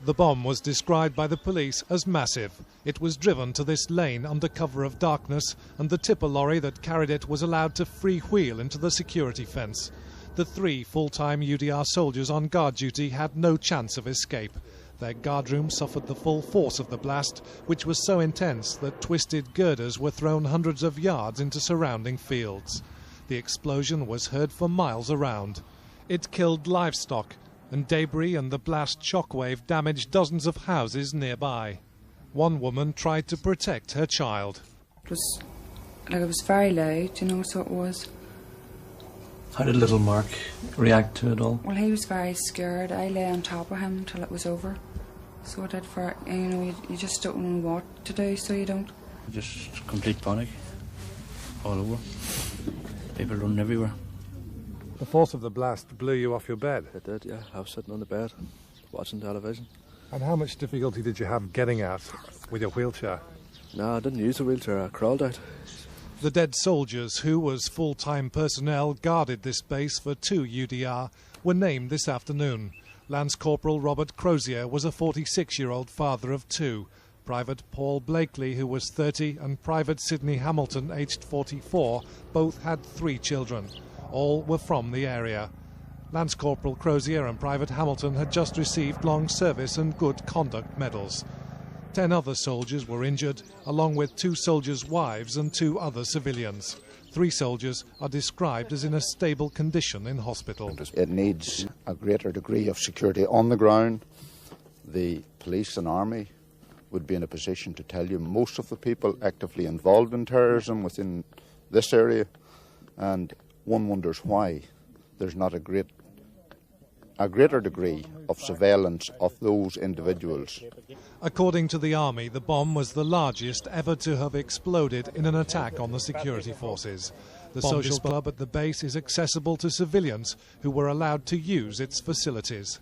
The bomb was described by the police as massive. It was driven to this lane under cover of darkness, and the tipper lorry that carried it was allowed to freewheel into the security fence. The 3 full-time UDR soldiers on guard duty had no chance of escape. Their guardroom suffered the full force of the blast, which was so intense that twisted girders were thrown hundreds of yards into surrounding fields. The explosion was heard for miles around. It killed livestock, and debris and the blast shockwave damaged dozens of houses nearby. One woman tried to protect her child. It was very loud, you know, so it was. How did little Mark react to it all? Well, he was very scared. I lay on top of him till it was over. So I did for, you know, you just don't know what to do, so you don't. Just complete panic all over. People running everywhere. The force of the blast blew you off your bed? It did, yeah. I was sitting on the bed, watching television. And how much difficulty did you have getting out with your wheelchair? No, I didn't use the wheelchair, I crawled out. The dead soldiers, who as full-time personnel guarded this base for 2 UDR, were named this afternoon. Lance Corporal Robert Crozier was a 46-year-old father of 2. Private Paul Blakely, who was 30, and Private Sidney Hamilton, aged 44, both had 3 children. All were from the area. Lance Corporal Crozier and Private Hamilton had just received long service and good conduct medals. 10 other soldiers were injured, along with 2 soldiers' wives and 2 other civilians. 3 soldiers are described as in a stable condition in hospital. It needs a greater degree of security on the ground. The police and army would be in a position to tell you most of the people actively involved in terrorism within this area, and one wonders why there's not a greater degree of surveillance of those individuals. According to the army, the bomb was the largest ever to have exploded in an attack on the security forces. The social club at the base is accessible to civilians who were allowed to use its facilities.